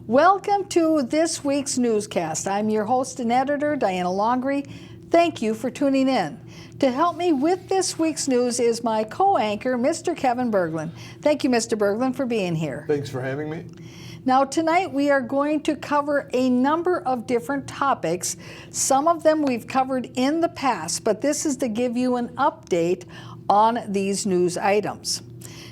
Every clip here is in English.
Welcome to this week's newscast. I'm your host and editor, Diana Longry. Thank you for tuning in. To help me with this week's news is my co-anchor, Mr. Kevin Berglund. Thank you, Mr. Berglund, for being here. Thanks for having me. Now, tonight we are going to cover a number of different topics. Some of them we've covered in the past, but this is to give you an update on these news items.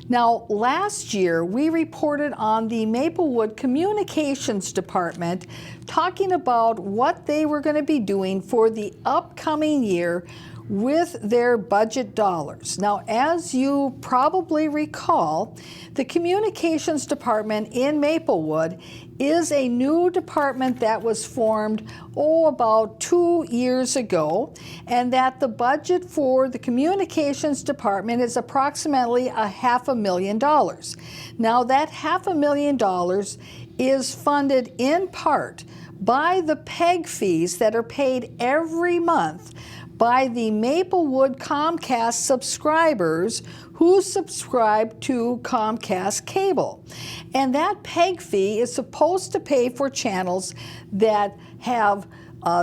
Now, last year we reported on the Maplewood Communications Department talking about what they were going to be doing for the upcoming year with their budget dollars. Now, as you probably recall, the Communications Department in Maplewood is a new department that was formed, about 2 years ago, and that the budget for the Communications Department is approximately $500,000. Now, that $500,000 is funded in part by the PEG fees that are paid every month by the Maplewood Comcast subscribers who subscribe to Comcast Cable. And that PEG fee is supposed to pay for channels that have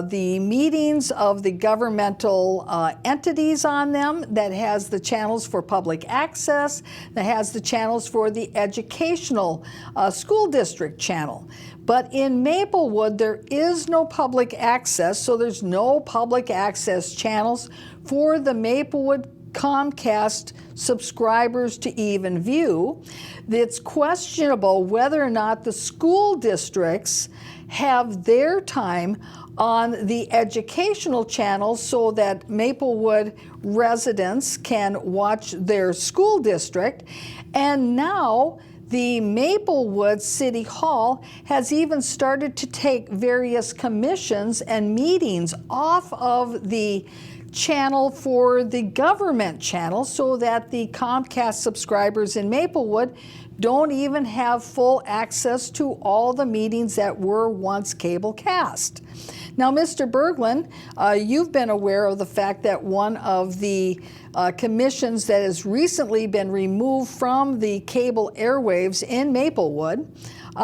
the meetings of the governmental entities on them, that has the channels for public access, that has the channels for the educational school district channel. But in Maplewood, there is no public access, so there's no public access channels for the Maplewood Comcast subscribers to even view. It's questionable whether or not the school districts have their time on the educational channels so that Maplewood residents can watch their school district. And now the Maplewood City Hall has even started to take various commissions and meetings off of the channel for the government channel so that the Comcast subscribers in Maplewood don't even have full access to all the meetings that were once cable cast. Now, Mr. Berglund, you've been aware of the fact that one of the commissions that has recently been removed from the cable airwaves in Maplewood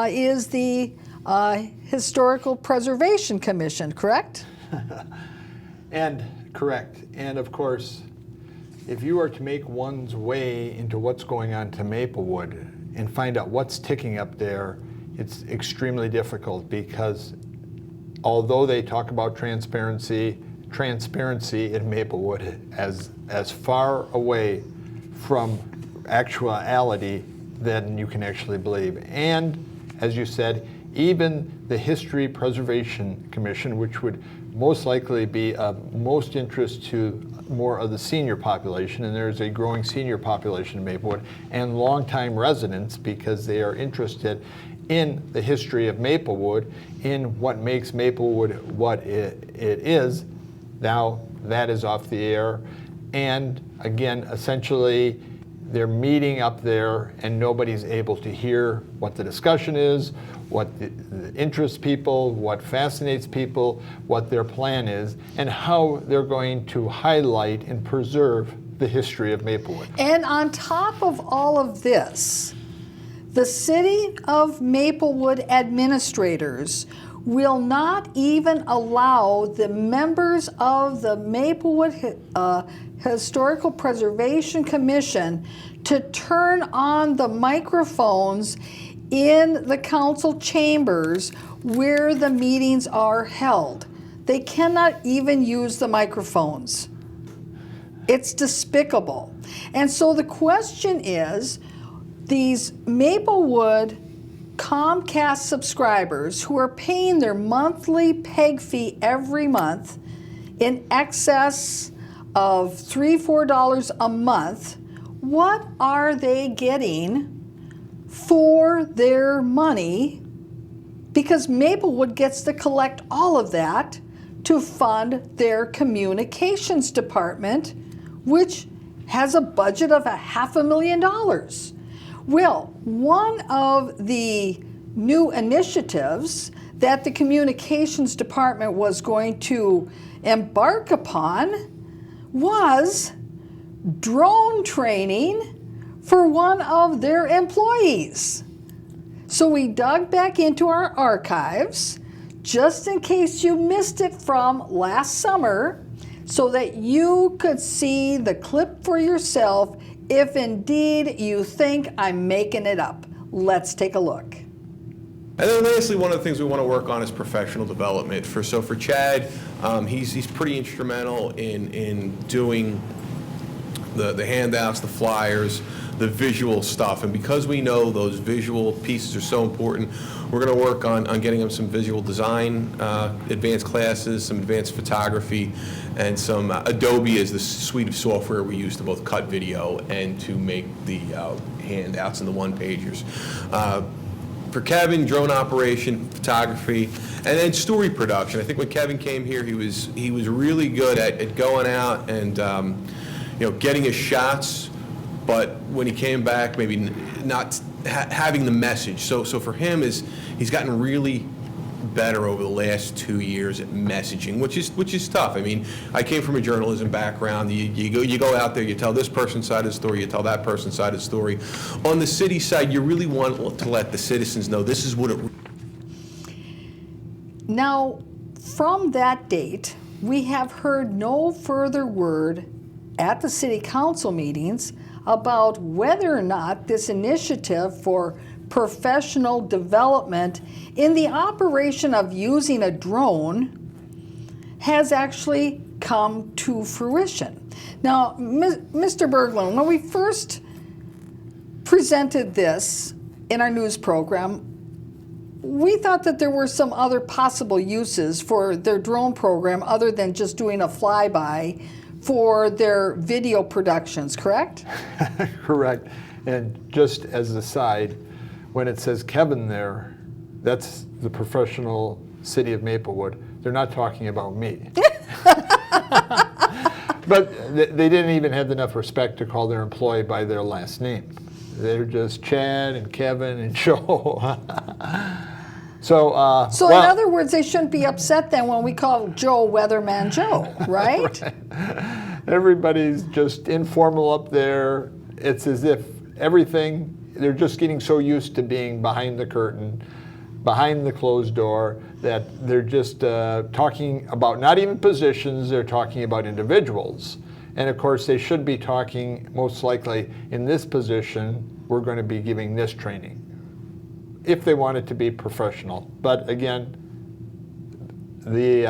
is the Historical Preservation Commission, correct? Correct. And of course, if you are to make one's way into what's going on to Maplewood and find out what's ticking up there, it's extremely difficult because although they talk about transparency in Maplewood as far away from actuality than you can actually believe. And as you said, even the History Preservation Commission, which would most likely be of most interest to more of the senior population, and there's a growing senior population in Maplewood, and longtime residents because they are interested in the history of Maplewood, in what makes Maplewood what it is. Now that is off the air, and again, essentially they're meeting up there and nobody's able to hear what the discussion is, what interests people, what fascinates people, what their plan is, and how they're going to highlight and preserve the history of Maplewood. And on top of all of this, the City of Maplewood administrators will not even allow the members of the Maplewood Historical Preservation Commission to turn on the microphones in the council chambers where the meetings are held. They cannot even use the microphones. It's despicable. And so the question is, these Maplewood Comcast subscribers who are paying their monthly PEG fee every month in excess of $3-4 a month, what are they getting for their money? Because Maplewood gets to collect all of that to fund their communications department, which has a budget of $500,000. Well, one of the new initiatives that the communications department was going to embark upon was drone training for one of their employees. So we dug back into our archives just in case you missed it from last summer so that you could see the clip for yourself if indeed you think I'm making it up. Let's take a look. And then lastly, one of the things we want to work on is professional development. For Chad, he's pretty instrumental in doing the handouts, the flyers, the visual stuff. And because we know those visual pieces are so important, we're going to work on getting him some visual design, advanced classes, some advanced photography, and some Adobe is the suite of software we use to both cut video and to make the handouts and the one-pagers. For Kevin, drone operation, photography, and then story production. I think when Kevin came here, he was really good at going out and getting his shots, but when he came back, maybe not having the message. So for him, he's gotten really better over the last 2 years at messaging, which is tough. I mean, I came from a journalism background. You go out there, you tell this person's side of the story, you tell that person's side of the story. On the city side, you really want to let the citizens know this is what it. Now, from that date, we have heard no further word at the city council meetings about whether or not this initiative for professional development in the operation of using a drone has actually come to fruition. Now, Mr. Berglund, when we first presented this in our news program, we thought that there were some other possible uses for their drone program other than just doing a flyby for their video productions, correct? Correct. And just as an aside, when it says Kevin there, that's the professional city of Maplewood. They're not talking about me. But they didn't even have enough respect to call their employee by their last name. They're just Chad and Kevin and Joe. So in other words, they shouldn't be upset then when we call Joe Weatherman Joe, right? Right. Everybody's just informal up there. It's as if everything, they're just getting so used to being behind the curtain, behind the closed door, that they're just talking about not even positions, they're talking about individuals. And of course, they should be talking, most likely, in this position, we're going to be giving this training, if they want it to be professional. But again, the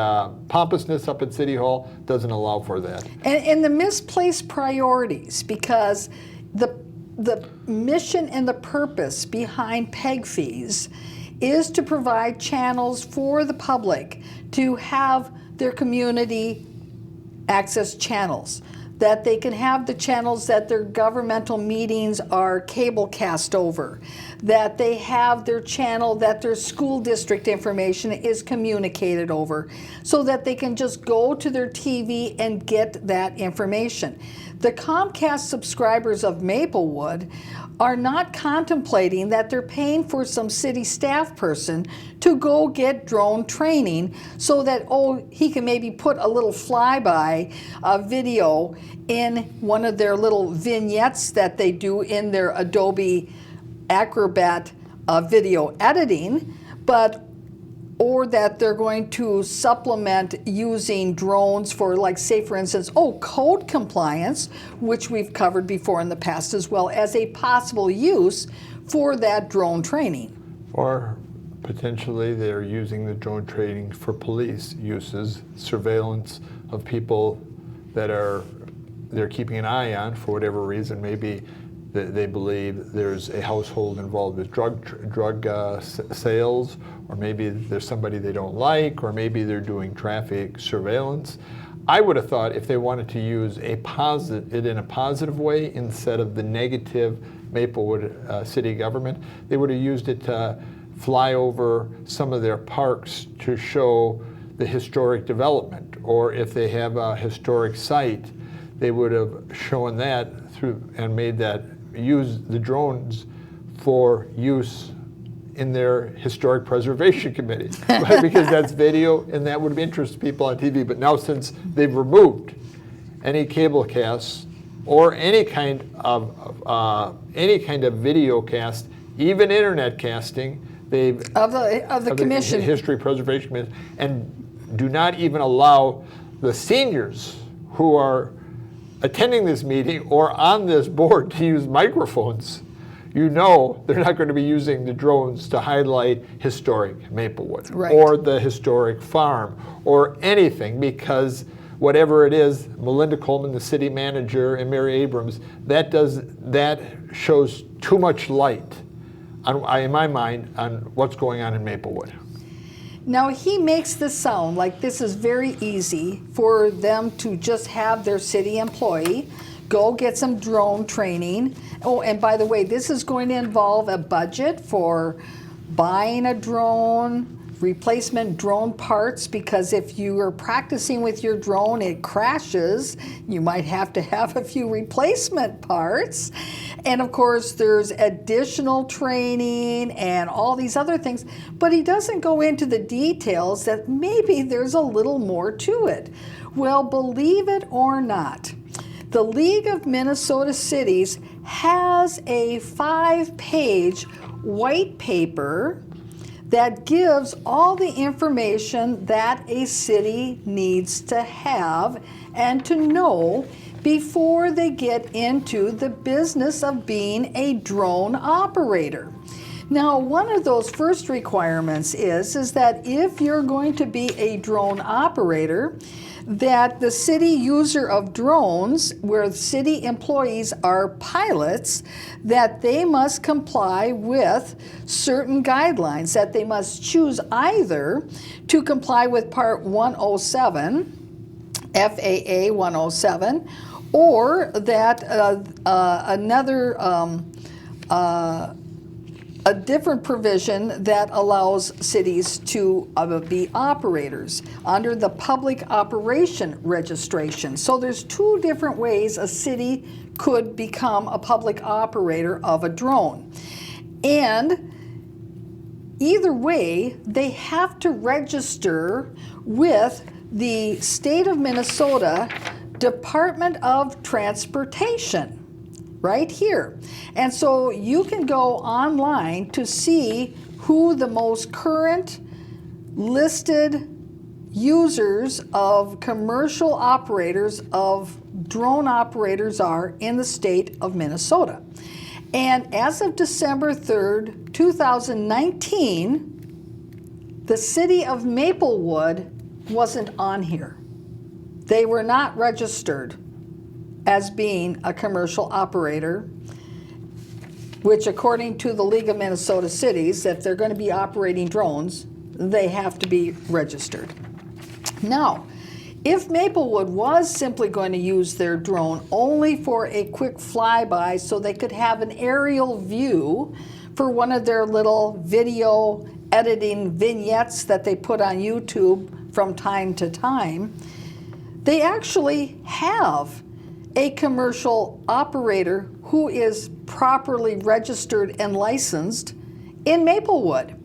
pompousness up at City Hall doesn't allow for that. And the misplaced priorities, because the mission and the purpose behind PEG fees is to provide channels for the public to have their community access channels, that they can have the channels that their governmental meetings are cable cast over, that they have their channel that their school district information is communicated over, so that they can just go to their TV and get that information. The Comcast subscribers of Maplewood are not contemplating that they're paying for some city staff person to go get drone training so that, he can maybe put a little flyby video in one of their little vignettes that they do in their Adobe Acrobat video editing, or that they're going to supplement using drones for, like, say for instance, code compliance, which we've covered before in the past, as well as a possible use for that drone training. Or potentially they're using the drone training for police uses, surveillance of people that they're keeping an eye on for whatever reason. Maybe they believe there's a household involved with drug sales, or maybe there's somebody they don't like, or maybe they're doing traffic surveillance. I would have thought if they wanted to use it in a positive way instead of the negative Maplewood city government, they would have used it to fly over some of their parks to show the historic development, or if they have a historic site, they would have shown that through and made that use the drones for use in their historic preservation committee, right? Because that's video and that would interest people on TV. But now, since they've removed any cable casts or any kind of video cast even internet casting. They've of the commission. History Preservation Commission, and do not even allow the seniors who are attending this meeting or on this board to use microphones. You know they're not going to be using the drones to highlight historic Maplewood, right, or the historic farm or anything, because whatever it is, Melinda Coleman, the city manager, and Mary Abrams, that shows too much light, in my mind, on what's going on in Maplewood. Now, he makes this sound like this is very easy for them to just have their city employee go get some drone training. Oh, and by the way, this is going to involve a budget for buying a drone, replacement drone parts, because if you are practicing with your drone, it crashes, you might have to have a few replacement parts. And of course, there's additional training and all these other things, but he doesn't go into the details that maybe there's a little more to it. Well, believe it or not, the League of Minnesota Cities has a 5-page white paper that gives all the information that a city needs to have and to know before they get into the business of being a drone operator. Now, one of those first requirements is that if you're going to be a drone operator, that the city user of drones, where city employees are pilots, that they must comply with certain guidelines, that they must choose either to comply with Part 107, FAA 107, or that a different provision that allows cities to be operators under the public operation registration. So there's 2 different ways a city could become a public operator of a drone. And either way, they have to register with the state of Minnesota Department of Transportation. Right here. And so you can go online to see who the most current listed users of commercial operators of drone operators are in the state of Minnesota. And as of December 3rd, 2019, the city of Maplewood wasn't on here. They were not registered as being a commercial operator, which according to the League of Minnesota Cities, if they're going to be operating drones, they have to be registered. Now, if Maplewood was simply going to use their drone only for a quick flyby so they could have an aerial view for one of their little video editing vignettes that they put on YouTube from time to time, they actually have a commercial operator who is properly registered and licensed in Maplewood,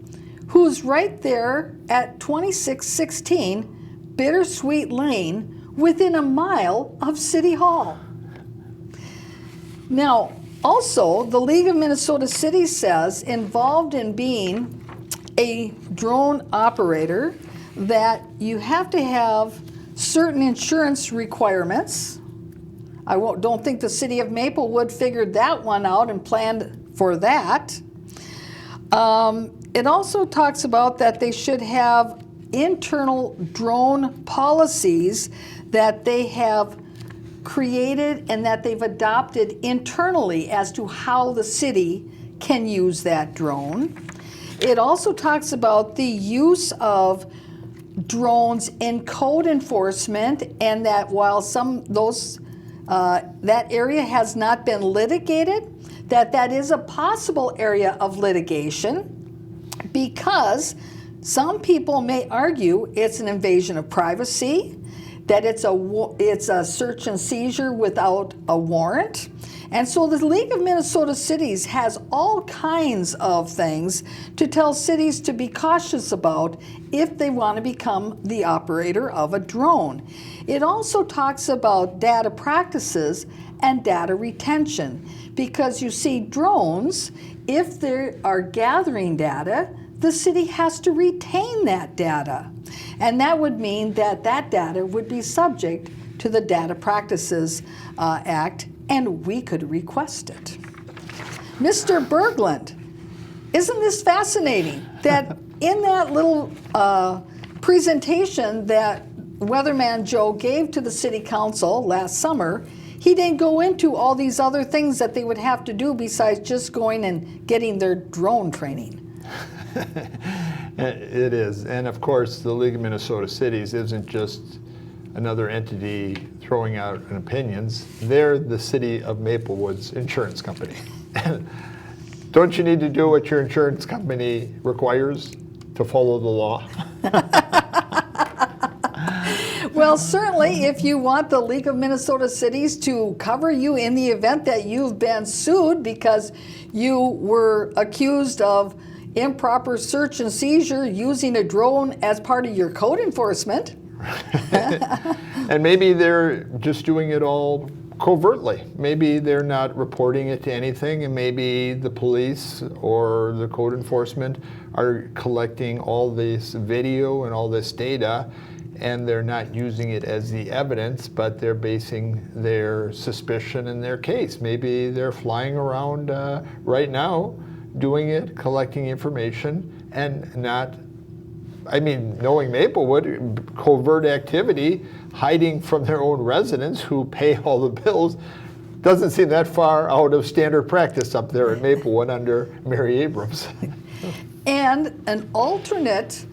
who's right there at 2616 Bittersweet Lane within a mile of City Hall. Now, also, the League of Minnesota Cities says involved in being a drone operator that you have to have certain insurance requirements. I don't think the city of Maplewood figured that one out and planned for that. It also talks about that they should have internal drone policies that they have created and that they've adopted internally as to how the city can use that drone. It also talks about the use of drones in code enforcement, and that while that area has not been litigated, that is a possible area of litigation, because some people may argue it's an invasion of privacy, that it's a search and seizure without a warrant. And so the League of Minnesota Cities has all kinds of things to tell cities to be cautious about if they want to become the operator of a drone. It also talks about data practices and data retention. Because you see, drones, if they are gathering data, the city has to retain that data. And that would mean that that data would be subject to the Data Practices Act, and we could request it. Mr. Berglund, isn't this fascinating that in that little presentation that Weatherman Joe gave to the City Council last summer, he didn't go into all these other things that they would have to do besides just going and getting their drone training. It is. And of course, the League of Minnesota Cities isn't just another entity throwing out opinions. They're the city of Maplewood's insurance company. Don't you need to do what your insurance company requires to follow the law? Well, certainly, if you want the League of Minnesota Cities to cover you in the event that you've been sued because you were accused of improper search and seizure using a drone as part of your code enforcement. And maybe they're just doing it all covertly. Maybe they're not reporting it to anything, and maybe the police or the code enforcement are collecting all this video and all this data, and they're not using it as the evidence, but they're basing their suspicion in their case. Maybe they're flying around right now doing it, collecting information, and not, knowing Maplewood, covert activity, hiding from their own residents who pay all the bills, doesn't seem that far out of standard practice up there at Maplewood under Mary Abrams. And an alternate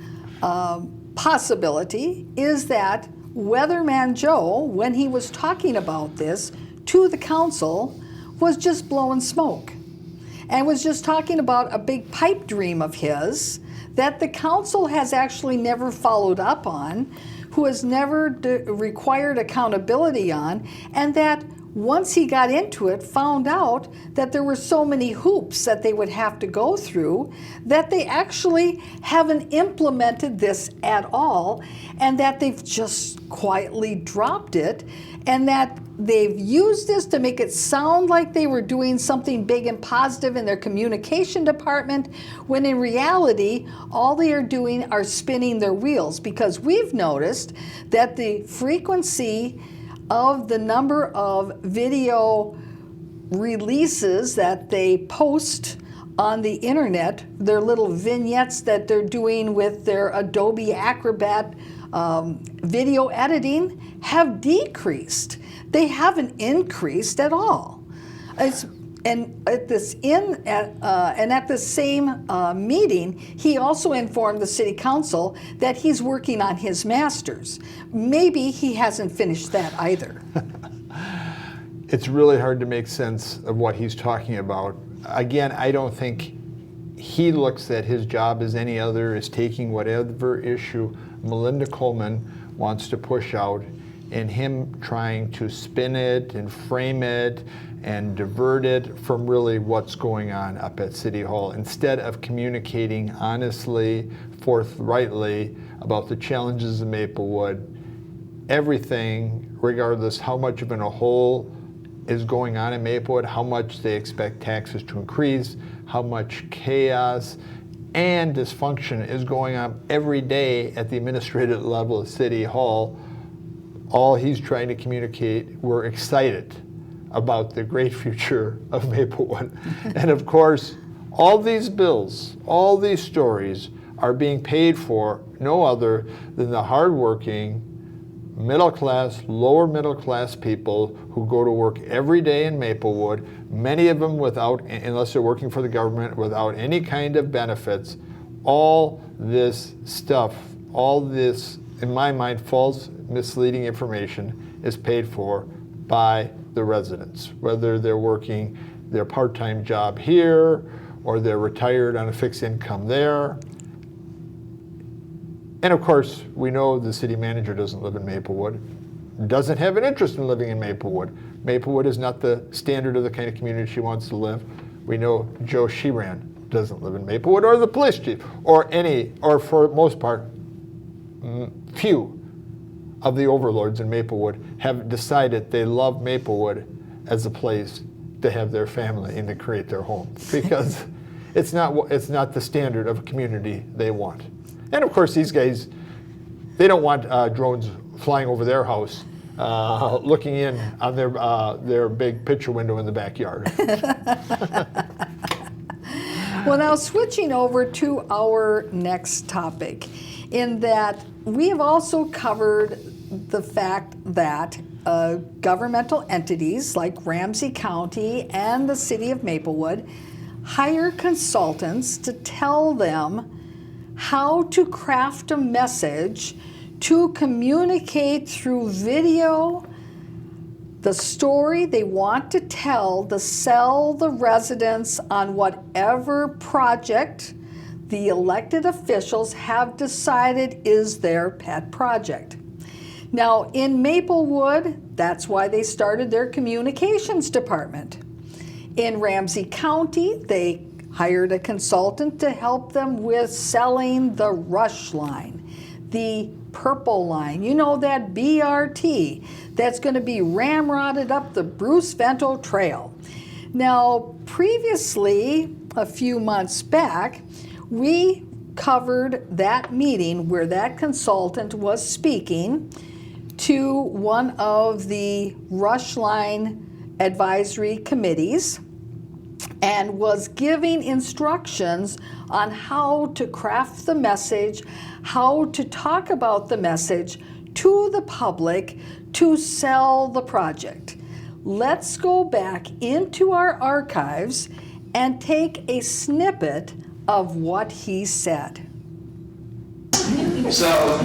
possibility is that Weatherman Joe, when he was talking about this to the council, was just blowing smoke and was just talking about a big pipe dream of his that the council has actually never followed up on, who has never required accountability on, and that once he got into it, found out that there were so many hoops that they would have to go through that they actually haven't implemented this at all, and that they've just quietly dropped it, and that they've used this to make it sound like they were doing something big and positive in their communication department, when in reality, all they are doing are spinning their wheels, because we've noticed that the frequency of the number of video releases that they post on the internet, their little vignettes that they're doing with their Adobe Acrobat video editing, have decreased. They haven't increased at all. And at the same meeting, he also informed the city council that he's working on his master's. Maybe he hasn't finished that either. It's really hard to make sense of what he's talking about. Again, I don't think he looks at his job as any other, is taking whatever issue Melinda Coleman wants to push out, and him trying to spin it and frame it and divert it from really what's going on up at City Hall, instead of communicating honestly, forthrightly about the challenges of Maplewood. Everything, regardless how much of a hole is going on in Maplewood, how much they expect taxes to increase, how much chaos and dysfunction is going on every day at the administrative level of City Hall. All he's trying to communicate, we're excited about the great future of Maplewood. And of course, all these bills, all these stories are being paid for no other than the hardworking, middle class, lower middle class people who go to work every day in Maplewood, many of them without, unless they're working for the government, without any kind of benefits. All this stuff, all this, in my mind, false, misleading information is paid for by the residents, whether they're working their part-time job here or they're retired on a fixed income there. And of course, we know the city manager doesn't live in Maplewood, doesn't have an interest in living in Maplewood. Maplewood is not the standard of the kind of community she wants to live. We know Joe Sheeran doesn't live in Maplewood, or the police chief, or for the most part, few of the overlords in Maplewood have decided they love Maplewood as a place to have their family and to create their home, because it's not the standard of a community they want. And of course, these guys, they don't want drones flying over their house, looking in on their big picture window in the backyard. Well, now switching over to our next topic, in that we have also covered the fact that governmental entities like Ramsey County and the city of Maplewood hire consultants to tell them how to craft a message to communicate through video the story they want to tell, to sell the residents on whatever project the elected officials have decided is their pet project. Now, in Maplewood, that's why they started their communications department. In Ramsey County, they hired a consultant to help them with selling the Rush line, the Purple line, you know, that BRT that's going to be ramrodded up the Bruce Vento Trail. Now, previously, a few months back, we covered that meeting where that consultant was speaking to one of the Rush Line advisory committees and was giving instructions on how to craft the message, how to talk about the message to the public to sell the project. Let's go back into our archives and take a snippet of what he said. So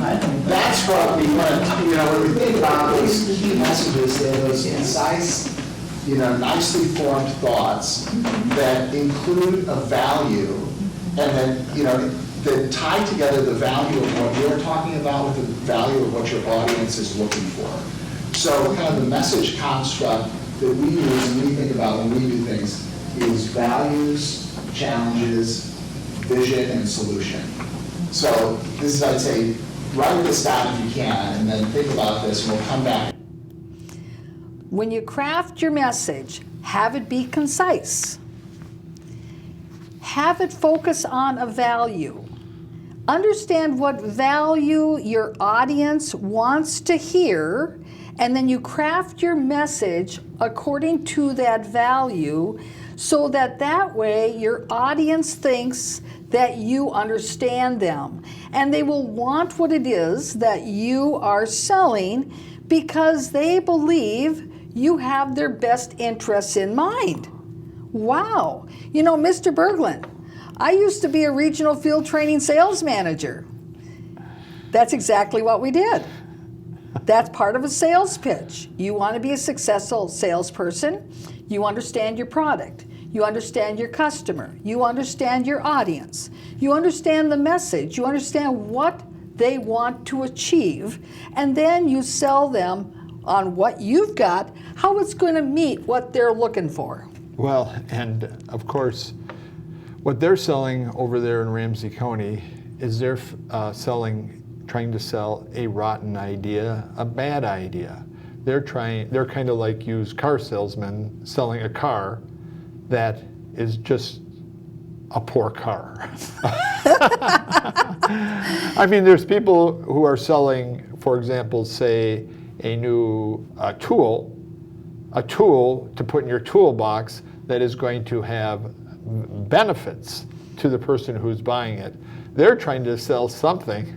that's what we want to, when we think about those key messages, they're those concise, nicely formed thoughts that include a value, and then, that tie together the value of what you're talking about with the value of what your audience is looking for. So kind of the message construct that we use and we think about when we do things is values, challenges, vision, and solution. So this is, I'd say, write this down if you can, and then think about this, and we'll come back. When you craft your message, have it be concise. Have it focus on a value. Understand what value your audience wants to hear, and then you craft your message according to that value, so that way your audience thinks that you understand them, and they will want what it is that you are selling because they believe you have their best interests in mind. Wow. Mr. Berglund, I used to be a regional field training sales manager. That's exactly what we did. That's part of a sales pitch. You want to be a successful salesperson, you understand your product. You understand your customer. You understand your audience. You understand the message. You understand what they want to achieve. And then you sell them on what you've got, how it's going to meet what they're looking for. Well, and of course, what they're selling over there in Ramsey County is they're trying to sell a rotten idea, a bad idea. They're kind of like used car salesmen selling a car that is just a poor car. I mean, there's people who are selling, for example, say a new tool to put in your toolbox that is going to have benefits to the person who's buying it. They're trying to sell something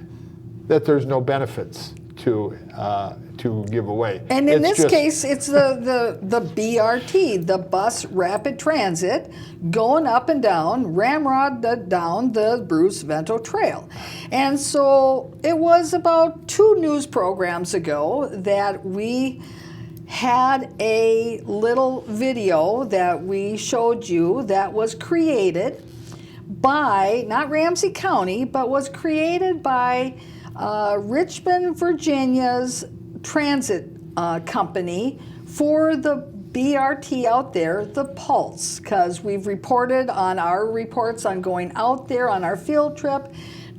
that there's no benefits to give away. And in this case, it's the BRT, the bus rapid transit, going up and down, ramrod down the Bruce Vento Trail. And so it was about 2 news programs ago that we had a little video that we showed you that was created by, not Ramsey County, but was created by Richmond, Virginia's transit company for the BRT out there, the Pulse, because we've reported on our reports on going out there on our field trip.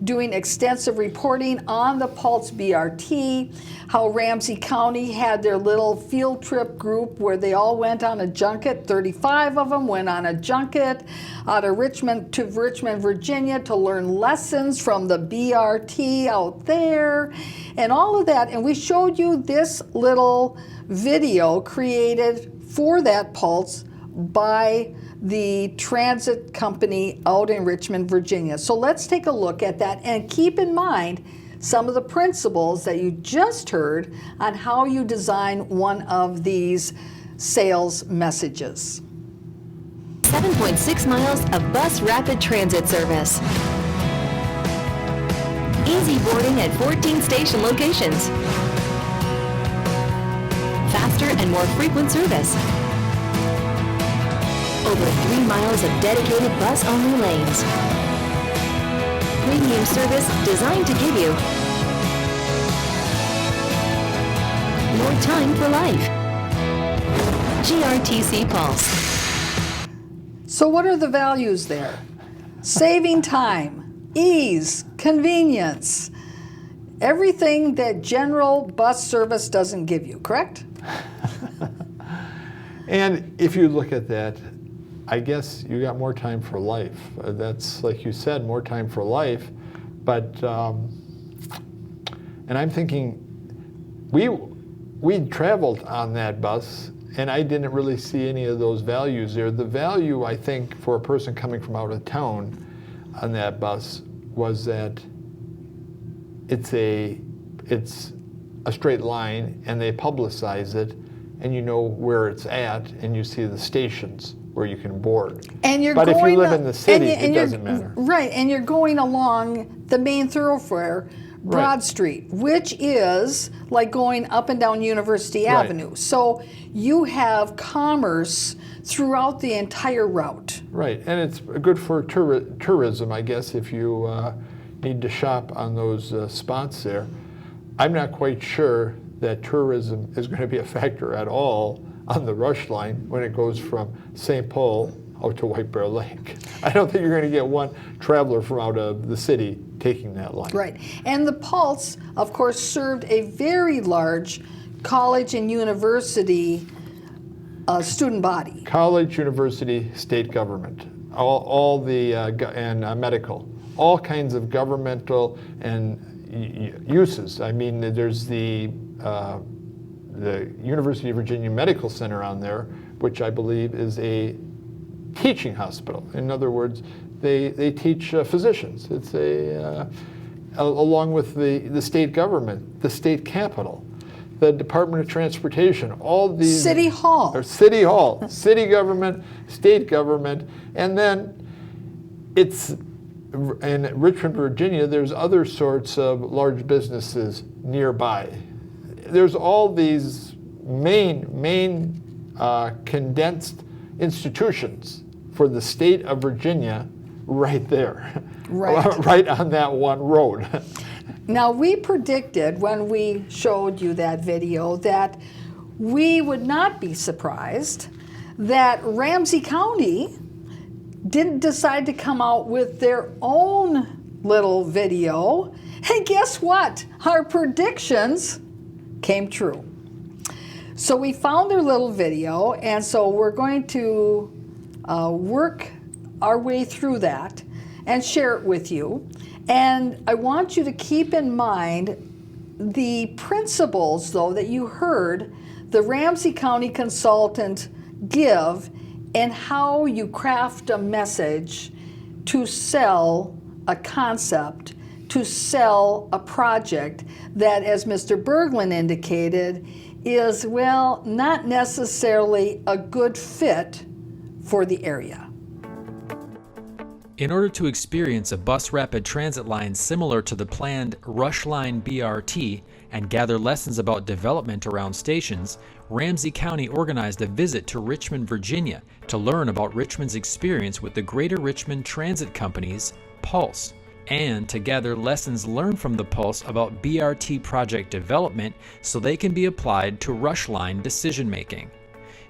doing extensive reporting on the Pulse BRT, how Ramsey County had their little field trip group where they all went on a junket. 35 of them went on a junket out of Richmond to Richmond, Virginia to learn lessons from the BRT out there and all of that. And we showed you this little video created for that Pulse by the transit company out in Richmond, Virginia. So let's take a look at that and keep in mind some of the principles that you just heard on how you design one of these sales messages. 7.6 miles of bus rapid transit service. Easy boarding at 14 station locations. Faster and more frequent service. Over 3 miles of dedicated bus-only lanes. Premium service designed to give you more time for life. GRTC Pulse. So what are the values there? Saving time, ease, convenience, everything that general bus service doesn't give you, correct? And if you look at that, I guess you got more time for life. That's, like you said, more time for life. But, and I'm thinking, we traveled on that bus, and I didn't really see any of those values there. The value, I think, for a person coming from out of town on that bus was that it's a straight line, and they publicize it, and you know where it's at, and you see the stations where you can board. And you're but going if you live in the city, it doesn't matter. Right, and you're going along the main thoroughfare, Broad Right. Street, which is like going up and down University Right. Avenue. So you have commerce throughout the entire route. Right, and it's good for tourism, I guess, if you need to shop on those spots there. I'm not quite sure that tourism is going to be a factor at all on the Rush Line when it goes from St. Paul out to White Bear Lake. I don't think you're going to get one traveler from out of the city taking that line. Right, and the Pulse, of course, served a very large college and university student body. College, university, state government, all the and medical, all kinds of governmental and uses. I mean, there's the University of Virginia Medical Center on there, which I believe is a teaching hospital. In other words, they teach physicians. It's along with the state government, the state capitol, the Department of Transportation, all these. City Hall. Or City Hall, city government, state government, and then it's in Richmond, Virginia, there's other sorts of large businesses nearby. There's all these main condensed institutions for the state of Virginia right there, Right. right on that one road. Now, we predicted when we showed you that video that we would not be surprised that Ramsey County didn't decide to come out with their own little video. And guess what? Our predictions came true. So we found their little video, and so we're going to work our way through that and share it with you. And I want you to keep in mind the principles, though, that you heard the Ramsey County consultant give and how you craft a message to sell a concept, to sell a project that, as Mr. Berglund indicated, is, well, not necessarily a good fit for the area. In order to experience a bus rapid transit line similar to the planned Rush Line BRT and gather lessons about development around stations, Ramsey County organized a visit to Richmond, Virginia to learn about Richmond's experience with the Greater Richmond Transit Company's Pulse, and to gather lessons learned from the Pulse about BRT project development so they can be applied to Rush Line decision making.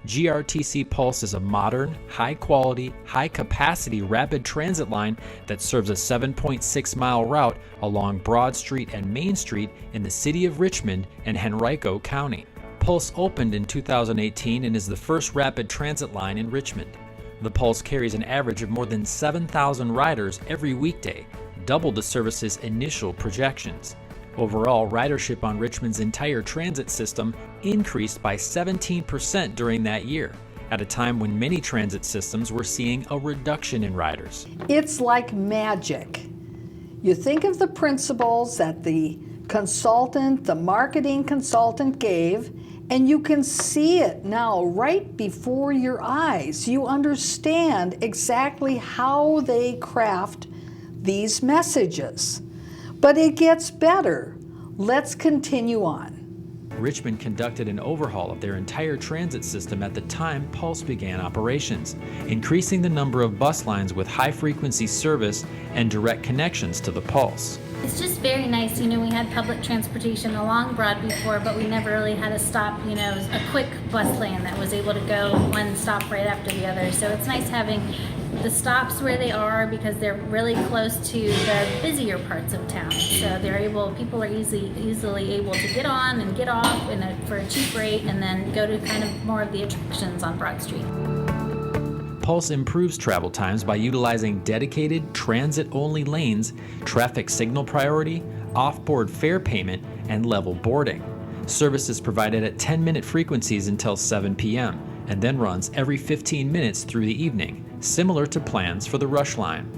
GRTC Pulse is a modern, high-quality, high-capacity rapid transit line that serves a 7.6-mile route along Broad Street and Main Street in the city of Richmond and Henrico County. Pulse opened in 2018 and is the first rapid transit line in Richmond. The Pulse carries an average of more than 7,000 riders every weekday, double the service's initial projections. Overall, ridership on Richmond's entire transit system increased by 17% during that year, at a time when many transit systems were seeing a reduction in riders. It's like magic. You think of the principles that the consultant, the marketing consultant gave, and you can see it now right before your eyes. You understand exactly how they craft these messages. But it gets better. Let's continue on. Richmond conducted an overhaul of their entire transit system at the time Pulse began operations, increasing the number of bus lines with high-frequency service and direct connections to the Pulse. It's just very nice. You know, we had public transportation along Broad before, but we never really had a stop, you know, a quick bus lane that was able to go one stop right after the other. So it's nice having the stops where they are because they're really close to the busier parts of town. So people are easily able to get on and get off for a cheap rate and then go to kind of more of the attractions on Broad Street. Pulse improves travel times by utilizing dedicated transit-only lanes, traffic signal priority, off-board fare payment, and level boarding. Service is provided at 10-minute frequencies until 7 p.m. and then runs every 15 minutes through the evening, similar to plans for the Rush Line.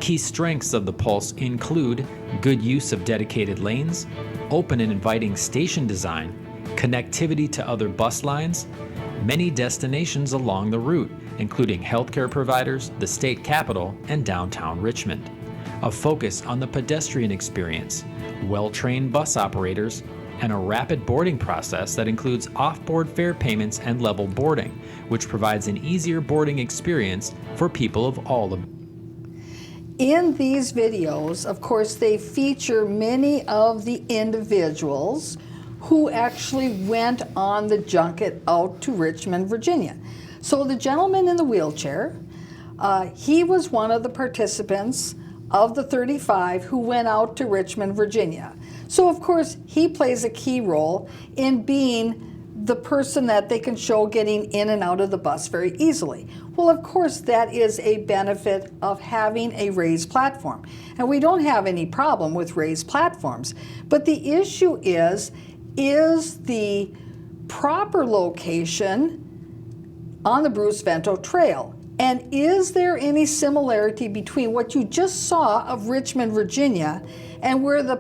Key strengths of the Pulse include good use of dedicated lanes, open and inviting station design, connectivity to other bus lines, many destinations along the route, including healthcare providers, the state capitol, and downtown Richmond. A focus on the pedestrian experience, well-trained bus operators, and a rapid boarding process that includes off-board fare payments and level boarding, which provides an easier boarding experience for people of all of. In these videos, of course, they feature many of the individuals who actually went on the junket out to Richmond, Virginia. So the gentleman in the wheelchair, he was one of the participants of the 35 who went out to Richmond, Virginia. So of course, he plays a key role in being the person that they can show getting in and out of the bus very easily. Well, of course, that is a benefit of having a raised platform. And we don't have any problem with raised platforms. But the issue is the proper location on the Bruce Vento Trail? And is there any similarity between what you just saw of Richmond, Virginia, and where the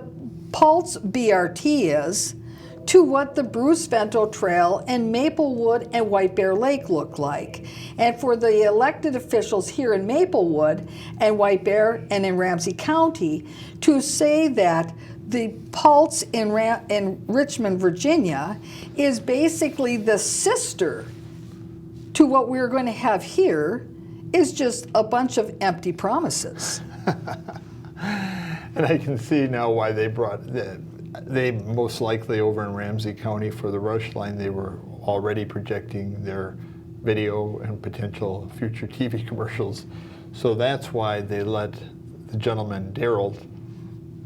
Pulse BRT is to what the Bruce Vento Trail and Maplewood and White Bear Lake look like? And for the elected officials here in Maplewood and White Bear and in Ramsey County to say that the Pulse in Richmond, Virginia is basically the sister to what we're going to have here is just a bunch of empty promises. And I can see now why they most likely over in Ramsey County for the Rush Line, they were already projecting their video and potential future TV commercials. So that's why they let the gentleman, Daryl,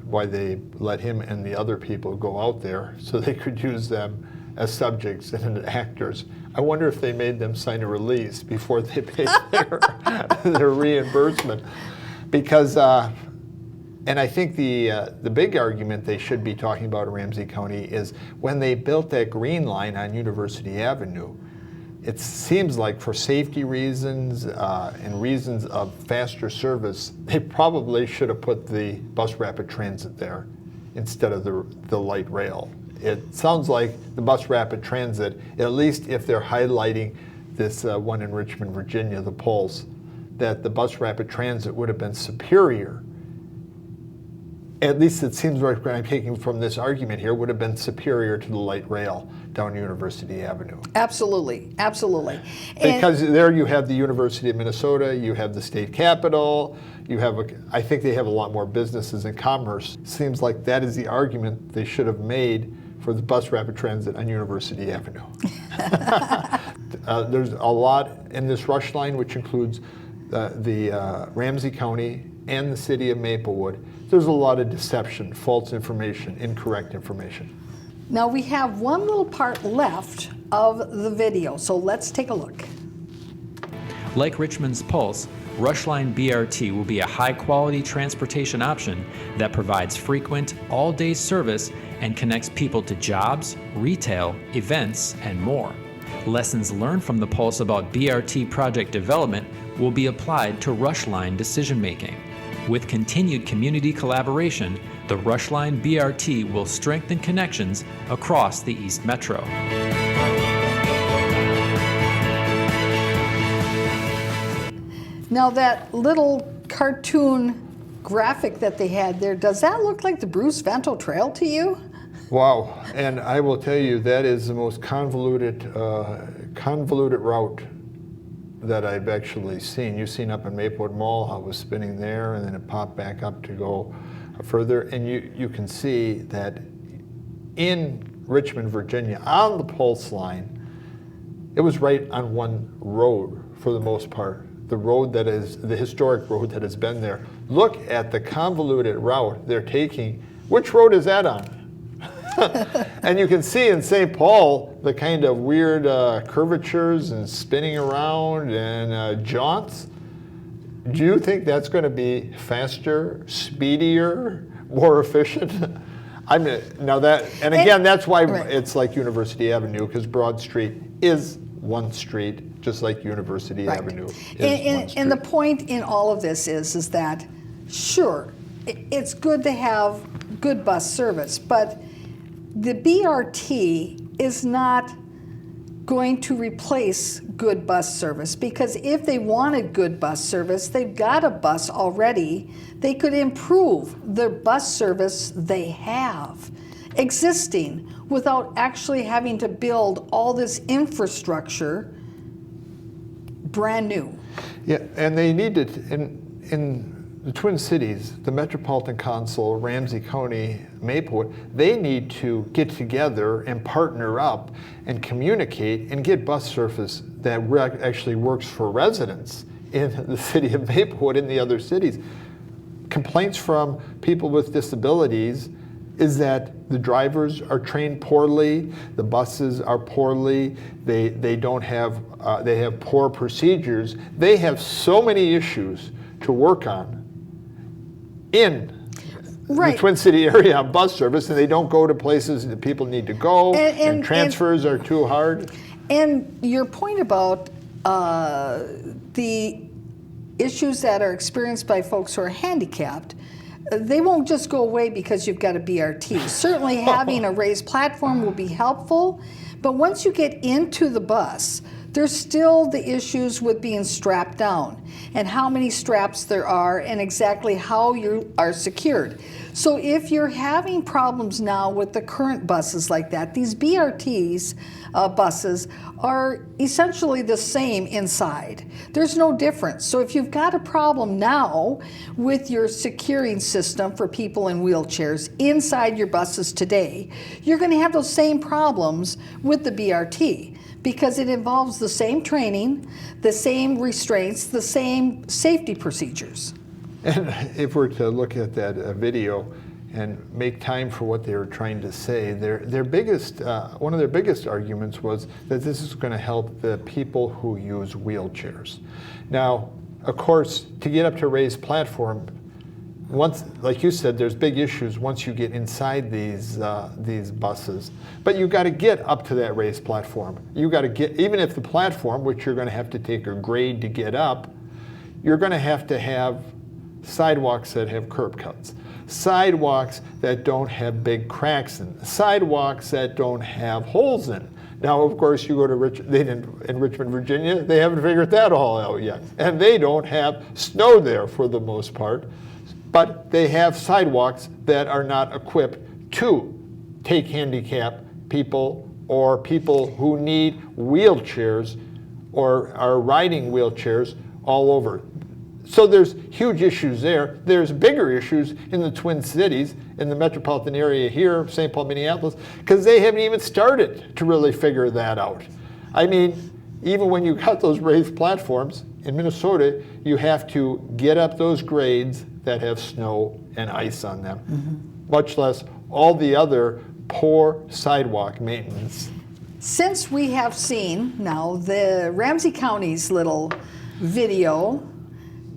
why they let him and the other people go out there so they could use them as subjects and actors. I wonder if they made them sign a release before they paid their reimbursement. Because, and I think the big argument they should be talking about in Ramsey County is when they built that green line on University Avenue, it seems like for safety reasons and reasons of faster service, they probably should have put the bus rapid transit there instead of the light rail. It sounds like the bus rapid transit, at least if they're highlighting this one in Richmond, Virginia, the Pulse, that the bus rapid transit would have been superior. At least it seems like what I'm taking from this argument here would have been superior to the light rail down University Avenue. Absolutely, absolutely. Because there you have the University of Minnesota, you have the state capitol, you have, I think they have a lot more businesses and commerce. Seems like that is the argument they should have made for the bus rapid transit on University Avenue. There's a lot in this rush line, which includes the Ramsey County and the city of Maplewood. There's a lot of deception, false information, incorrect information. Now we have one little part left of the video, so let's take a look. Like Richmond's Pulse, Rushline BRT will be a high-quality transportation option that provides frequent, all-day service and connects people to jobs, retail, events, and more. Lessons learned from the Pulse about BRT project development will be applied to Rushline decision-making. With continued community collaboration, the Rushline BRT will strengthen connections across the East Metro. Now that little cartoon graphic that they had there, does that look like the Bruce Vento Trail to you? Wow, and I will tell you, that is the most convoluted route that I've actually seen. You've seen up in Maplewood Mall how it was spinning there, and then it popped back up to go further, and you can see that in Richmond, Virginia, on the Pulse line, it was right on one road for the most part. The road that is, the historic road that has been there. Look at the convoluted route they're taking. Which road is that on? And you can see in St. Paul the kind of weird curvatures and spinning around and jaunts. Do you think that's going to be faster, speedier, more efficient? Now that, and again, that's why it's like University Avenue, because Broad Street is one street, just like University Avenue is one street. And the point in all of this is that, sure, it's good to have good bus service, but the BRT is not going to replace good bus service, because if they wanted good bus service, they've got a bus already. They could improve the bus service they have existing without actually having to build all this infrastructure brand new. Yeah, and they need to, in the Twin Cities, the Metropolitan Council, Ramsey County, Maplewood, they need to get together and partner up and communicate and get bus service that actually works for residents in the city of Maplewood and the other cities. Complaints from people with disabilities is that the drivers are trained poorly, the buses are poorly, they don't have, they have poor procedures. They have so many issues to work on in the Twin City area on bus service, and they don't go to places that people need to go, and transfers are too hard. And your point about the issues that are experienced by folks who are handicapped, they won't just go away because you've got a BRT. Certainly having a raised platform will be helpful, but once you get into the bus, there's still the issues with being strapped down and how many straps there are and exactly how you are secured. So if you're having problems now with the current buses like that, these BRTs buses are essentially the same inside. There's no difference. So if you've got a problem now with your securing system for people in wheelchairs inside your buses today, you're going to have those same problems with the BRT, because it involves the same training, the same restraints, the same safety procedures. And if we're to look at that video and make time for what they were trying to say, their biggest, one of their biggest arguments was that this is going to help the people who use wheelchairs. Now, of course, to get up to raised platform, once, like you said, there's big issues once you get inside these buses. But you got to get up to that raised platform. You got to get, even if the platform, which you're going to have to take a grade to get up, you're going to have sidewalks that have curb cuts, sidewalks that don't have big cracks in, sidewalks that don't have holes in. Now, of course, you go to in Richmond, Virginia, they haven't figured that all out yet. And they don't have snow there for the most part. But they have sidewalks that are not equipped to take handicapped people or people who need wheelchairs or are riding wheelchairs all over. So there's huge issues there. There's bigger issues in the Twin Cities, in the metropolitan area here, St. Paul, Minneapolis, because they haven't even started to really figure that out. I mean, even when you got those raised platforms, in Minnesota, you have to get up those grades that have snow and ice on them, much less all the other poor sidewalk maintenance. Since we have seen now the Ramsey County's little video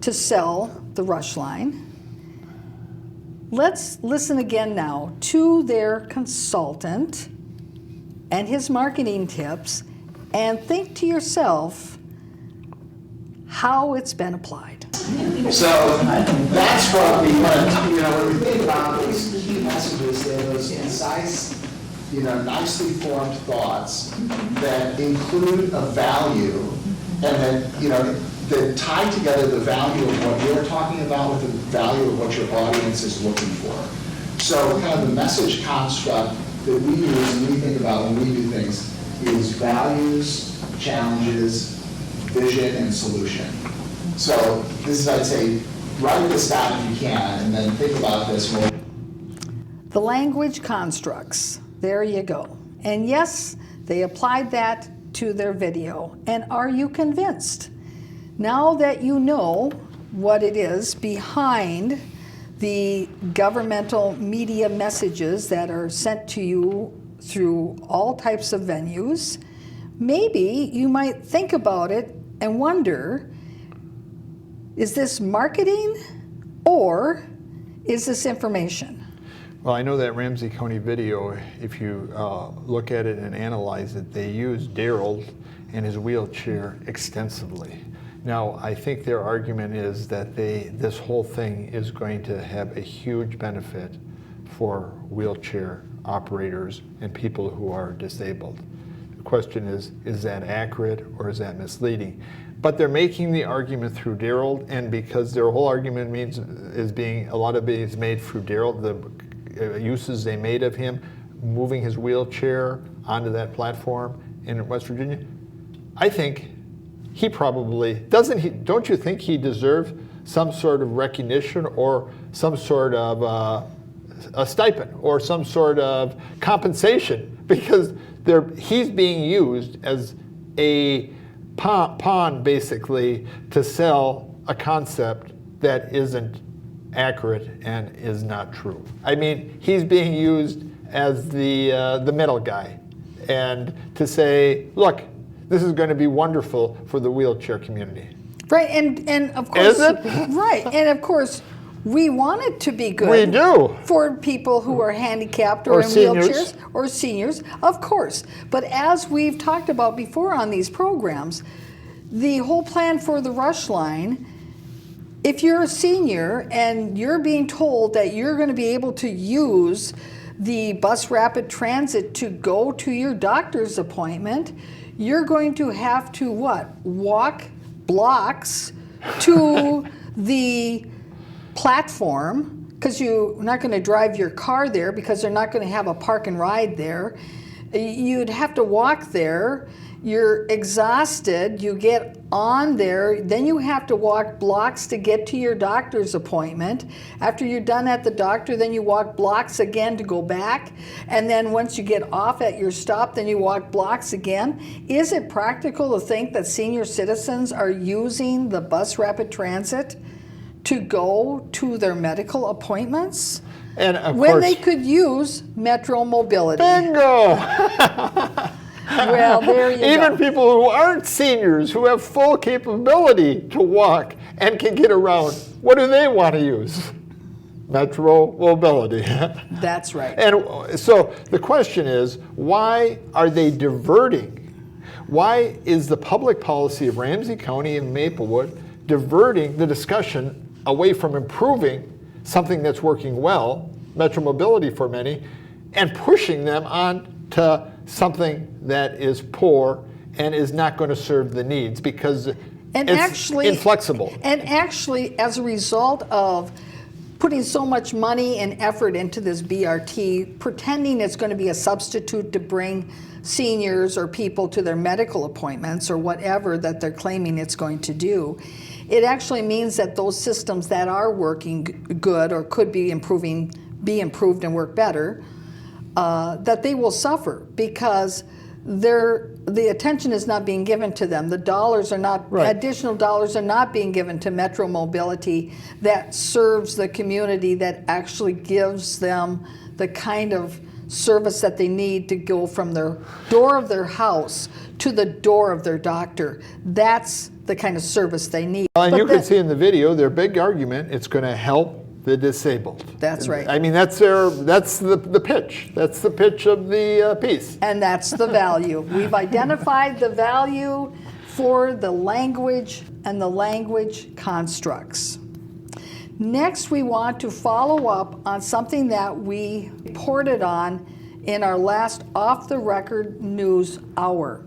to sell the Rush Line, let's listen again now to their consultant and his marketing tips, and think to yourself how it's been applied. So that's what we want, when we think about those key messages, they're those concise, nicely formed thoughts that include a value and that tie together the value of what you're talking about with the value of what your audience is looking for. So kind of the message construct that we use and we think about when we do things is values, challenges, vision, and solution. So this is, I'd say, write this down if you can, and then think about this more. The language constructs, there you go. And yes, they applied that to their video. And are you convinced? Now that you know what it is behind the governmental media messages that are sent to you through all types of venues, maybe you might think about it and wonder, is this marketing or is this information? Well, I know that Ramsey County video, if you look at it and analyze it, they use Darrell and his wheelchair extensively. Now, I think their argument is that this whole thing is going to have a huge benefit for wheelchair operators and people who are disabled. The question is that accurate or is that misleading? But they're making the argument through Darrell, and because their whole argument a lot of it is made through Darrell, the uses they made of him, moving his wheelchair onto that platform in West Virginia, I think he probably, don't you think he deserves some sort of recognition or some sort of a stipend or some sort of compensation, because he's being used as a pawn basically to sell a concept that isn't accurate and is not true. I mean, he's being used as the middle guy, and to say, look, this is going to be wonderful for the wheelchair community. Right, and of course, is it? Right, and of course, we want it to be good. We do. For people who are handicapped or in seniors. wheelchairs or seniors, of course. But as we've talked about before on these programs, the whole plan for the Rush Line, if you're a senior and you're being told that you're going to be able to use the bus rapid transit to go to your doctor's appointment, you're going to have to walk blocks to the platform, because you're not going to drive your car there because they're not going to have a park and ride there. You'd have to walk there. You're exhausted, you get on there, then you have to walk blocks to get to your doctor's appointment. After you're done at the doctor, then you walk blocks again to go back. And then once you get off at your stop, then you walk blocks again. Is it practical to think that senior citizens are using the bus rapid transit to go to their medical appointments? And of when course, they could use Metro Mobility. bingo! Well, there you Even go. people who aren't seniors, who have full capability to walk and can get around, what do they want to use? Metro Mobility. That's right. And so the question is, why are they diverting? Why is the public policy of Ramsey County and Maplewood diverting the discussion away from improving something that's working well, Metro Mobility for many, and pushing them on to something that is poor and is not going to serve the needs because it's inflexible. And actually, as a result of putting so much money and effort into this BRT, pretending it's going to be a substitute to bring seniors or people to their medical appointments or whatever that they're claiming it's going to do, it actually means that those systems that are working good or could be improved and work better, that they will suffer because the attention is not being given to them. The dollars are not, Right. additional dollars are not being given to Metro Mobility that serves the community, that actually gives them the kind of service that they need to go from their door of their house to the door of their doctor. That's the kind of service they need. And But you can that- see in the video, their big argument, it's going to help the disabled. That's right. I mean, that's the pitch. That's the pitch of the piece. And that's the value. We've identified the value for the language and the language constructs. Next, we want to follow up on something that we reported on in our last off-the-record news hour.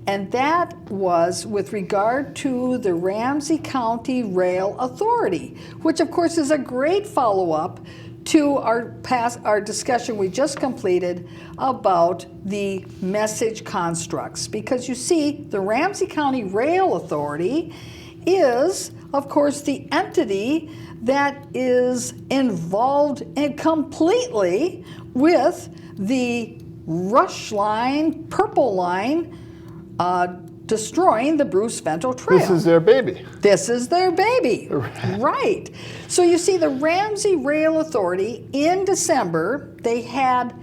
And that was with regard to the Ramsey County Rail Authority, which of course is a great follow-up to our discussion we just completed about the message constructs. Because you see, the Ramsey County Rail Authority is, of course, the entity that is involved completely with the Rush Line, Purple Line, destroying the Bruce Vento Trail. This is their baby. This is their baby. Right. So you see, the Ramsey Rail Authority in December, they had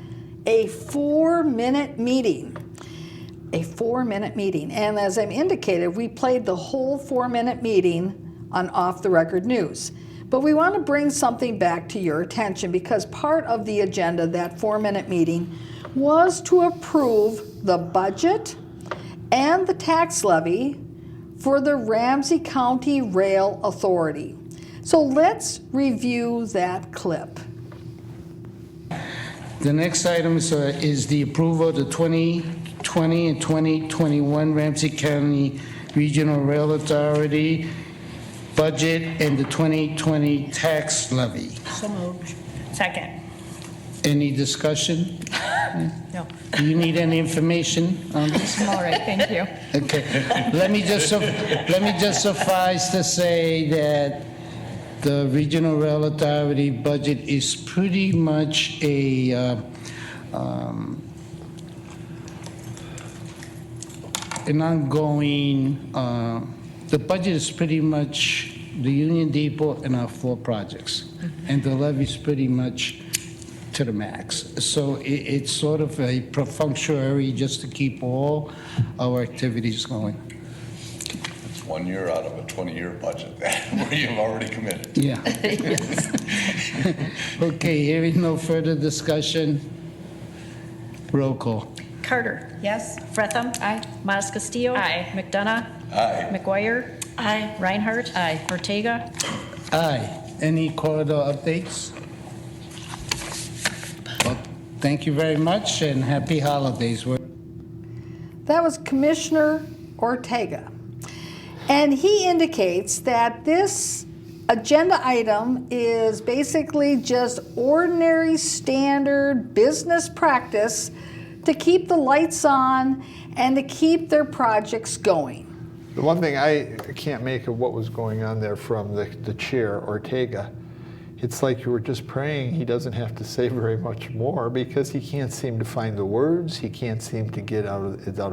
a 4-minute meeting. A 4-minute meeting. And as I've indicated, we played the whole 4-minute meeting on Off the Record News. But we want to bring something back to your attention, because part of the agenda, that 4-minute meeting, was to approve the budget and the tax levy for the Ramsey County Rail Authority. So let's review that clip. The next item is the approval of the 2020 and 2021 Ramsey County Regional Rail Authority budget and the 2020 tax levy. So moved. Second. Any discussion? No. Do you need any information on this? I'm all right, thank you. Okay. Let me just suffice to say that the Regional Rail Authority budget is pretty much an ongoing, the budget is pretty much the Union Depot and our 4 projects. And the levy is pretty much to the max. So it's sort of a perfunctory just to keep all our activities going. It's 1 year out of a 20-year budget where you've already committed. Yeah. Okay, hearing no further discussion, roll call. Carter. Yes? Fretham. Aye. Modis Castillo. Aye. McDonough. Aye. McGuire. Aye. Reinhardt. Aye. Ortega. Aye. Any corridor updates? Well, thank you very much and happy holidays. That was Commissioner Ortega. And he indicates that this agenda item is basically just ordinary standard business practice to keep the lights on and to keep their projects going. The one thing I can't make of what was going on there from the chair, Ortega, it's like you were just praying he doesn't have to say very much more, because he can't seem to find the words, he can't seem to get it out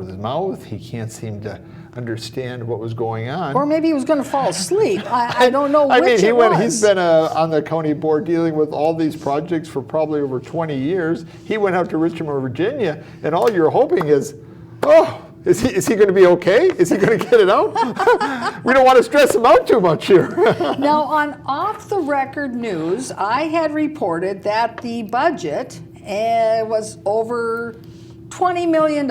of his mouth, he can't seem to understand what was going on. Or maybe he was going to fall asleep. I don't know which I mean, it was. he's been on the county board dealing with all these projects for probably over 20 years. He went out to Richmond, Virginia, and all you're hoping is, oh, is he going to be okay? Is he going to get it out? We don't want to stress him out too much here. Now, on off-the-record news, I had reported that the budget was over $20 million,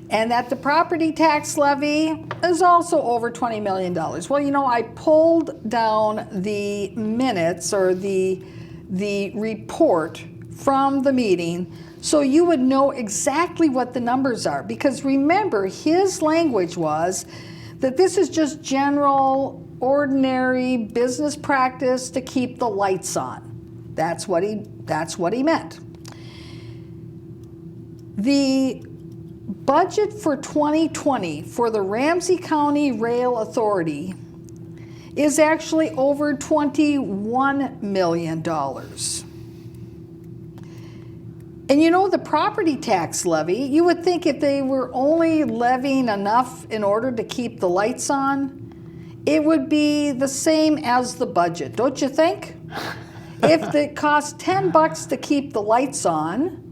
and that the property tax levy is also over $20 million. Well, you know, I pulled down the minutes or the report from the meeting so you would know exactly what the numbers are. Because remember, his language was that this is just general, ordinary business practice to keep the lights on. That's what he meant. The budget for 2020 for the Ramsey County Rail Authority is actually over $21 million. And you know, the property tax levy, you would think if they were only levying enough in order to keep the lights on, it would be the same as the budget, don't you think? If it costs $10 to keep the lights on,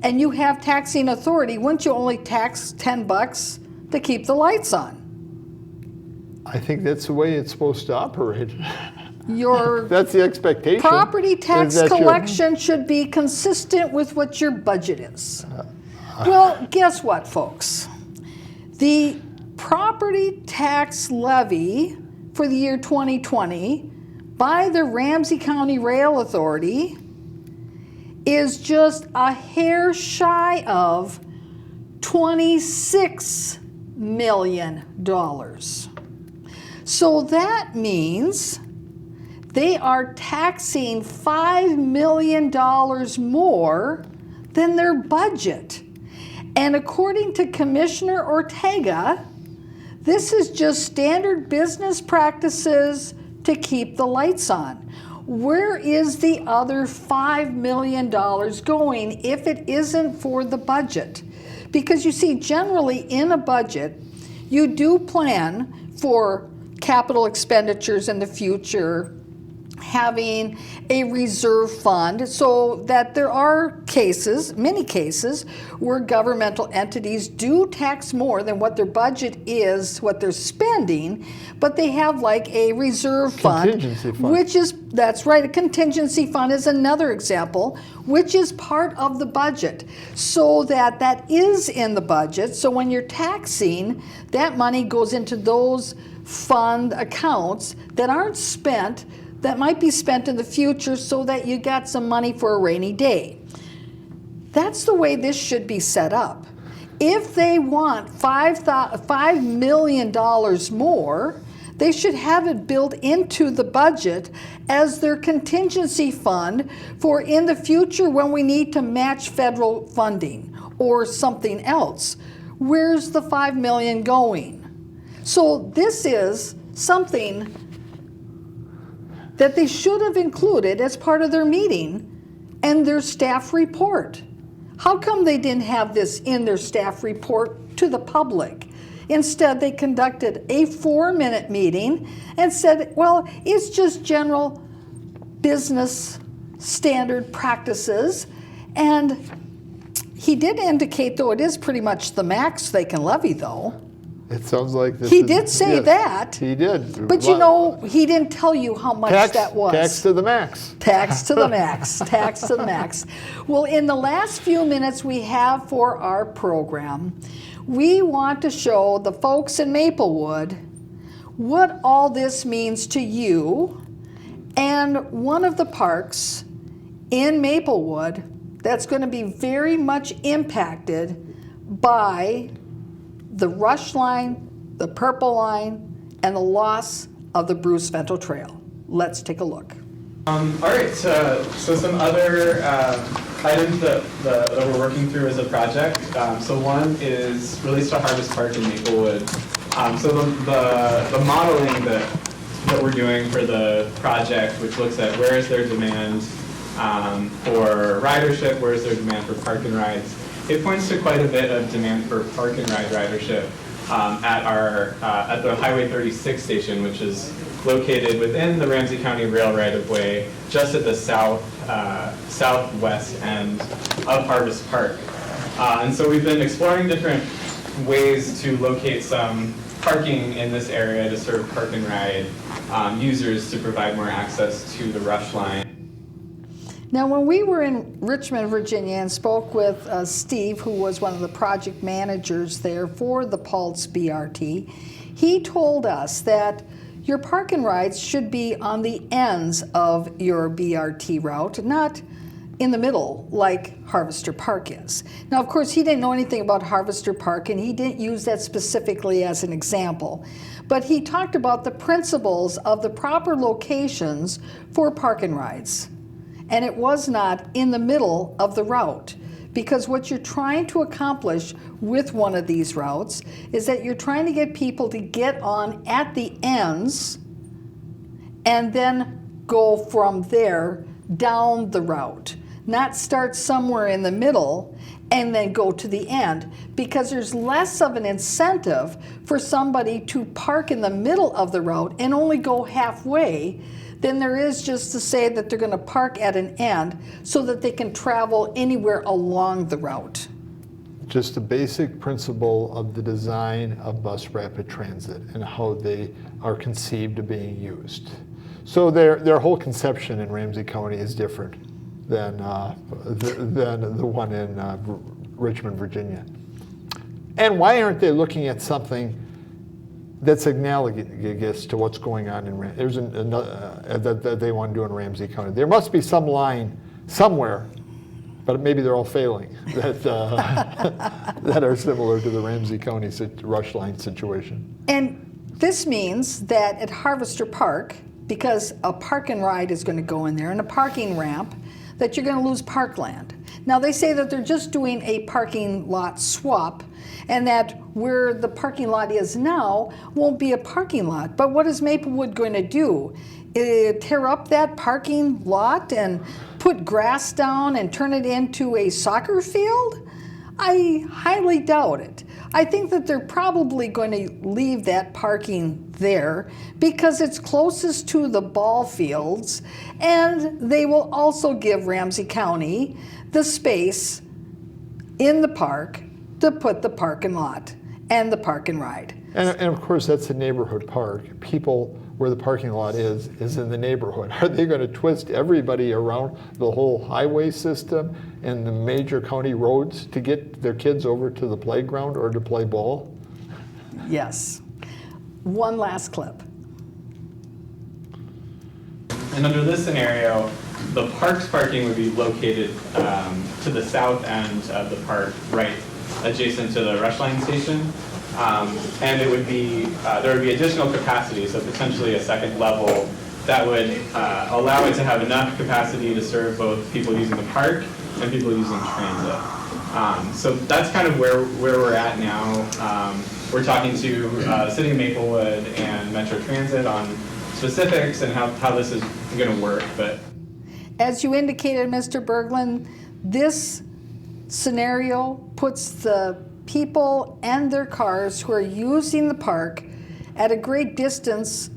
and you have taxing authority, wouldn't you only tax $10 to keep the lights on? I think that's the way it's supposed to operate. Your That's the expectation. property is tax that you're- collection should be consistent with what your budget is. Well, guess what, folks? The property tax levy for the year 2020 by the Ramsey County Rail Authority is just a hair shy of $26 million. So that means they are taxing $5 million more than their budget. And according to Commissioner Ortega, this is just standard business practices to keep the lights on. Where is the other $5 million going if it isn't for the budget? Because you see, generally in a budget, you do plan for capital expenditures in the future, having a reserve fund, so that there are cases, many cases, where governmental entities do tax more than what their budget is, what they're spending, but they have like a reserve fund, Contingency fund. which is, that's right, a contingency fund is another example, which is part of the budget, so that that is in the budget. So when you're taxing, that money goes into those fund accounts that aren't spent, that might be spent in the future, so that you got some money for a rainy day. That's the way this should be set up. If they want $5 million more, they should have it built into the budget as their contingency fund for in the future when we need to match federal funding or something else. Where's the $5 million going? So this is something that they should have included as part of their meeting and their staff report. How come they didn't have this in their staff report to the public? Instead, they conducted a 4-minute meeting and said, well, it's just general business standard practices. And he did indicate, though, it is pretty much the max they can levy, though. It sounds like this He is- did say yes, that. He did. But you know, he didn't tell you how much that was. Tax to the max. Tax to the max, tax to the max. Well, in the last few minutes we have for our program, we want to show the folks in Maplewood what all this means to you, and one of the parks in Maplewood that's going to be very much impacted by the Rush Line, the Purple Line, and the loss of the Bruce Vento Trail. Let's take a look. All right, so some other items that we're working through as a project. So one is release to Harvest Park in Maplewood. So the modeling that we're doing for the project, which looks at where is there demand for ridership, where is there demand for park and rides, it points to quite a bit of demand for park and ride ridership at the Highway 36 station, which is located within the Ramsey County Rail right-of-way, just at the southwest end of Harvest Park. And so we've been exploring different ways to locate some parking in this area to serve park and ride users to provide more access to the Rush Line. Now, when we were in Richmond, Virginia, and spoke with Steve, who was one of the project managers there for the Pulse BRT, he told us that your park and rides should be on the ends of your BRT route, not in the middle like Harvester Park is. Now, of course, he didn't know anything about Harvester Park, and he didn't use that specifically as an example. But he talked about the principles of the proper locations for park and rides. And it was not in the middle of the route, because what you're trying to accomplish with one of these routes is that you're trying to get people to get on at the ends and then go from there down the route, not start somewhere in the middle and then go to the end, because there's less of an incentive for somebody to park in the middle of the route and only go halfway than there is just to say that they're going to park at an end so that they can travel anywhere along the route. Just a basic principle of the design of bus rapid transit and how they are conceived of being used. So their whole conception in Ramsey County is different than the one in Richmond, Virginia. And why aren't they looking at something that's analogous to what's going on in there's another that they want to do in Ramsey County? There must be some line somewhere, but maybe they're all failing, that that are similar to the Ramsey County rush line situation. And this means that at Harvester Park, because a park and ride is going to go in there and a parking ramp, that you're going to lose parkland. Now they say that they're just doing a parking lot swap, and that where the parking lot is now won't be a parking lot. But what is Maplewood going to do? Tear up that parking lot and put grass down and turn it into a soccer field? I highly doubt it. I think that they're probably going to leave that parking there because it's closest to the ball fields, and they will also give Ramsey County the space in the park to put the parking lot and the park and ride. And of course, that's a neighborhood park. People, where the parking lot is in the neighborhood. Are they going to twist everybody around the whole highway system and the major county roads to get their kids over to the playground or to play ball? Yes. One last clip. And under this scenario, the park's parking would be located to the south end of the park, right adjacent to the rush line station. And it would be, there would be additional capacity, so potentially a second level that would allow it to have enough capacity to serve both people using the park and people using transit. So that's kind of where we're at now. We're talking to the City of Maplewood and Metro Transit on specifics and how this is going to work. But as you indicated, Mr. Berglund, this scenario puts the people and their cars who are using the park at a great distance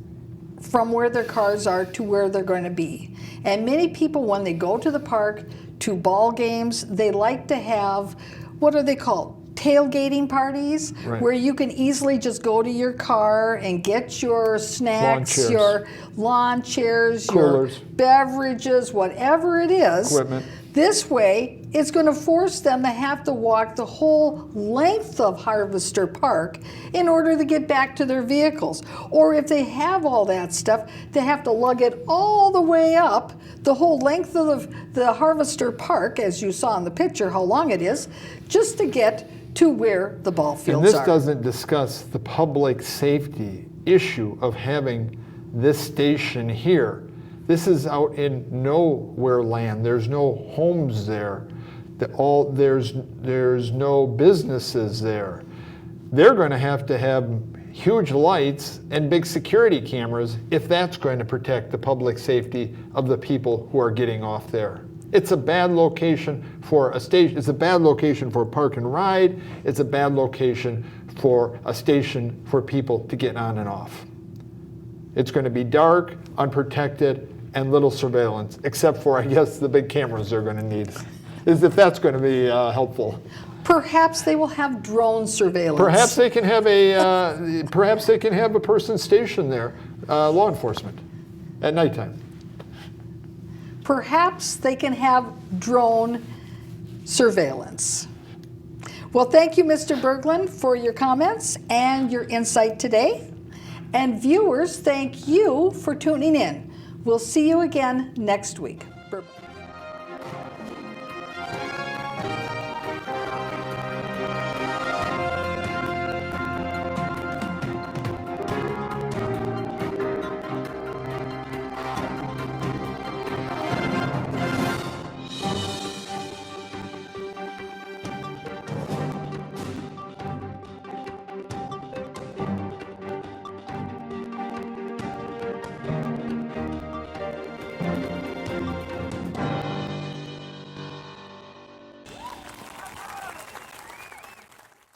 from where their cars are to where they're going to be. And many people, when they go to the park, to ball games, they like to have, what are they called? Tailgating parties, right, where you can easily just go to your car and get your snacks, your lawn chairs, coolers, your beverages, whatever it is. Equipment. This way, it's going to force them to have to walk the whole length of Harvester Park in order to get back to their vehicles. Or if they have all that stuff, they have to lug it all the way up the whole length of the Harvester Park, as you saw in the picture, how long it is, just to get to where the ball fields and this are. doesn't discuss the public safety issue of having this station here. This is out in nowhere land. There's no homes there. There's no businesses there. They're going to have huge lights and big security cameras if that's going to protect the public safety of the people who are getting off there. It's a bad location for a station. It's a bad location for a park and ride. It's a bad location for a station for people to get on and off. It's going to be dark, unprotected, and little surveillance, except for, I guess, the big cameras they're going to need, is if that's going to be helpful. Perhaps they will have drone surveillance. Perhaps they can have a person stationed there, law enforcement, at nighttime. Perhaps they can have drone surveillance. Well, thank you, Mr. Berglund, for your comments and your insight today. And viewers, thank you for tuning in. We'll see you again next week. Bye-bye.